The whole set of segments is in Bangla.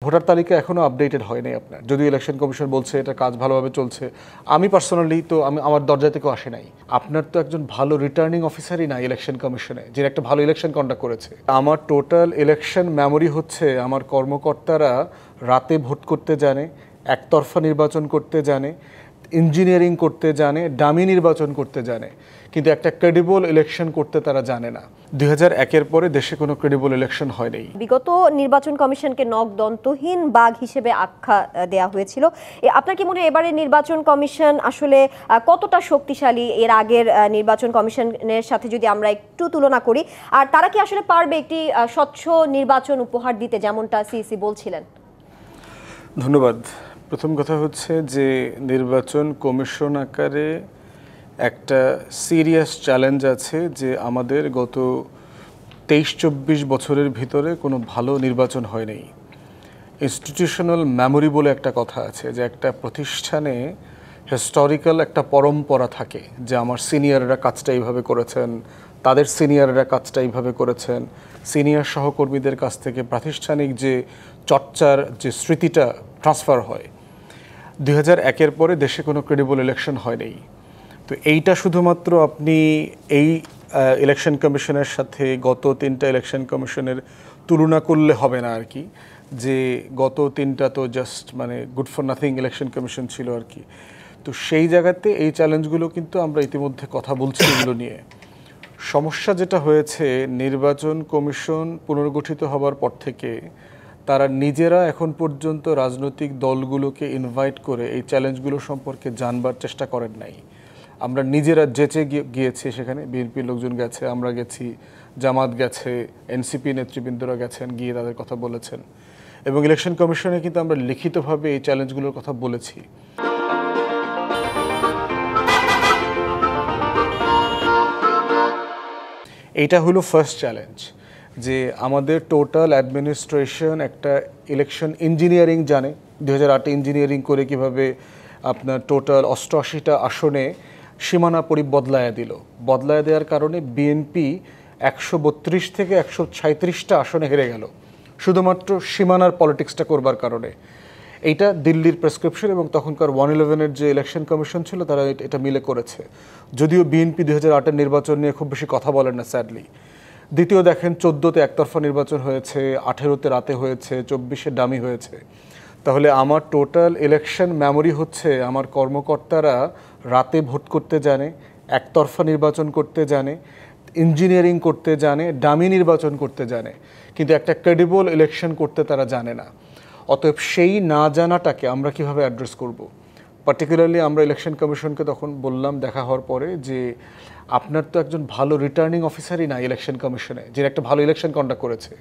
ভোটার তালিকা এখনো আপডেটেড হয়নি আপনার, যদিও ইলেকশন কমিশন বলছে এটা কাজ ভালোভাবে চলছে। আমি পার্সোনালি তো আমার দরজা থেকেও আসে নাই। আপনার তো একজন ভালো রিটার্নিং অফিসারই না ইলেকশন কমিশনে, যে একটা ভালো ইলেকশন কন্ডাক্ট করেছে। আমার টোটাল ইলেকশন মেমোরি হচ্ছে আমার কর্মকর্তারা রাতে ভোট করতে জানে, একতরফা নির্বাচন করতে জানে, ইঞ্জিনিয়ারিং করতে জানে, ডামি নির্বাচন করতে জানে, কিন্তু একটা ক্রেডিবল ইলেকশন করতে তারা জানে না। 2001-এর পরে দেশে কোনো ক্রেডিবল ইলেকশন হয়নি। বিগত নির্বাচন কমিশনকে নখদন্তহীন বাঘ হিসেবে আখ্যা দেয়া হয়েছিল। আপনার কি মনে হয় এবারের নির্বাচন কমিশন আসলে কতটা শক্তিশালী এর আগের নির্বাচন কমিশনের সাথে যদি আমরা একটু তুলনা করি, আর তারা কি আসলে পারবে একটি স্বচ্ছ নির্বাচন উপহার দিতে, যেমনটা সিইসি বলছিলেন? ধন্যবাদ। প্রথম কথা হচ্ছে যে নির্বাচন কমিশন আকারে একটা সিরিয়াস চ্যালেঞ্জ আছে যে আমাদের গত 23-24 বছরের ভিতরে কোনো ভালো নির্বাচন হয়নি। ইনস্টিটিউশনাল মেমোরি বলে একটা কথা আছে, যে একটা প্রতিষ্ঠানে হিস্টোরিক্যাল একটা পরম্পরা থাকে, যে আমার সিনিয়ররা কাজটা এইভাবে করেছেন, তাদের সিনিয়ররা কাজটা এইভাবে করেছেন, সিনিয়র সহকর্মীদের কাছ থেকে প্রাতিষ্ঠানিক যে চর্চার যে স্মৃতিটা ট্রান্সফার হয়। 2001-এর পরে দেশে কোনো ক্রেডিবল ইলেকশন হয়নি। তো এইটা শুধুমাত্র আপনি এই ইলেকশন কমিশনের সাথে গত 3টা ইলেকশন কমিশনের তুলনা করলে হবে না আর কি, যে গত 3টা তো জাস্ট মানে good for nothing election commission ছিল আর কি। তো সেই জায়গাতে এই চ্যালেঞ্জগুলো কিন্তু আমরা ইতিমধ্যে কথা বলছি এগুলো নিয়ে। সমস্যা যেটা হয়েছে, নির্বাচন কমিশন পুনর্গঠিত হবার পর থেকে তারা নিজেরা এখন পর্যন্ত রাজনৈতিক দলগুলোকে ইনভাইট করে এই চ্যালেঞ্জগুলো সম্পর্কে জানবার চেষ্টা করেন নাই। আমরা নিজেরা যেচে গিয়েছি, সেখানে বিএনপির লোকজন গেছে, আমরা গেছি, জামাত গেছে, এনসিপি নেতৃবৃন্দরা গেছেন, গিয়ে তাদের কথা বলেছেন, এবং ইলেকশন কমিশনে কিন্তু আমরা লিখিতভাবে এই চ্যালেঞ্জগুলোর কথা বলেছি। এইটা হলো ফার্স্ট চ্যালেঞ্জ, যে আমাদের টোটাল অ্যাডমিনিস্ট্রেশন একটা ইলেকশন ইঞ্জিনিয়ারিং জানে। 2008-এ ইঞ্জিনিয়ারিং করে কিভাবে আপনার টোটাল 88টা আসনে সীমানা বদলায়া দিল। বদলায়া দেওয়ার কারণে বিএনপি 132 থেকে 136টা আসনে হেরে গেল, শুধুমাত্র সীমানার পলিটিক্সটা করবার কারণে। এইটা দিল্লির প্রেসক্রিপশন এবং তখনকার 111-এর যে ইলেকশন কমিশন ছিল তারা এটা মিলে করেছে। যদিও বিএনপি 2008-এর নির্বাচন নিয়ে খুব বেশি কথা বলেন না স্যাডলি। দ্বিতীয় দেখেন 14-তে একতরফা নির্বাচন হয়েছে, 18-তে রাতে হয়েছে, 24-এ ডামি হয়েছে। তাহলে আমার টোটাল ইলেকশন মেমোরি হচ্ছে আমার কর্মকর্তারা রাতে ভোট করতে জানে, একতরফা নির্বাচন করতে জানে, ইঞ্জিনিয়ারিং করতে জানে, ডামি নির্বাচন করতে জানে, কিন্তু একটা ক্রেডিবল ইলেকশন করতে তারা জানে না। অতএব সেই না জানাটাকে আমরা কিভাবে অ্যাড্রেস করব? পার্টিকুলারলি আমরা ইলেকশন কমিশনকে তখন বললাম দেখা হওয়ার পরে, যে আপনার তো একজন ভালো রিটার্নিং অফিসারই না ইলেকশন কমিশনে, যে একটা ভালো ইলেকশন কন্ডাক্ট করেছে।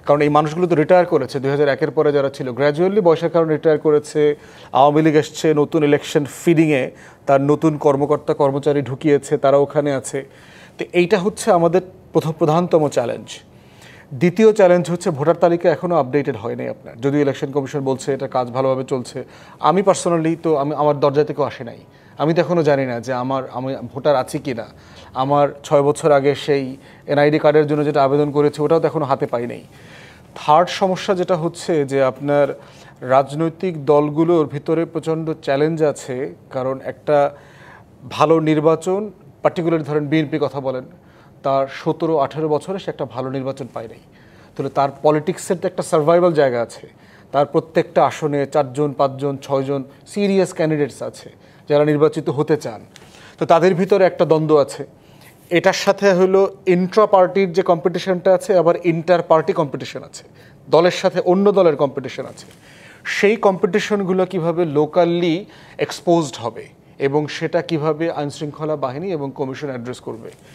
কারণ এই মানুষগুলো তো রিটায়ার করেছে, 2001-এর পরে যারা ছিল গ্র্যাজুয়ালি বয়সের কারণে রিটায়ার করেছে। আওয়ামী লীগ এসছে, নতুন ইলেকশন ফিডিংয়ে তার নতুন কর্মকর্তা কর্মচারী ঢুকিয়েছে, তারা ওখানে আছে। তো এইটা হচ্ছে আমাদের প্রধানতম চ্যালেঞ্জ। দ্বিতীয় চ্যালেঞ্জ হচ্ছে ভোটার তালিকা এখনও আপডেটেড হয়নি আপনার, যদিও ইলেকশন কমিশন বলছে এটা কাজ ভালোভাবে চলছে। আমি পার্সোনালি তো আমার দরজা থেকেও আসে নাই। আমি তো এখনও জানি না যে আমি ভোটার আছি কি না। আমার 6 বছর আগে সেই এনআইডি কার্ডের জন্য যেটা আবেদন করেছে ওটাও তো এখনও হাতে পাই নাই। থার্ড সমস্যা যেটা হচ্ছে, যে আপনার রাজনৈতিক দলগুলোর ভিতরে প্রচণ্ড চ্যালেঞ্জ আছে, কারণ একটা ভালো নির্বাচন, পার্টিকুলারলি ধরেন বিএনপি কথা বলেন, তার 17-18 বছরে সে একটা ভালো নির্বাচন পায় নাই। তাহলে তার পলিটিক্সের তো একটা সার্ভাইভাল জায়গা আছে। তার প্রত্যেকটা আসনে 4 জন 5 জন 6 জন সিরিয়াস ক্যান্ডিডেটস আছে যারা নির্বাচিত হতে চান। তো তাদের ভিতরে একটা দ্বন্দ্ব আছে। এটার সাথে হলো ইন্ট্রা পার্টির যে কম্পিটিশনটা আছে, আবার ইন্টার পার্টি কম্পিটিশন আছে, দলের সাথে অন্য দলের কম্পিটিশন আছে। সেই কম্পিটিশনগুলো কিভাবে লোকালি এক্সপোজড হবে এবং সেটা কিভাবে আইনশৃঙ্খলা বাহিনী এবং কমিশন অ্যাড্রেস করবে,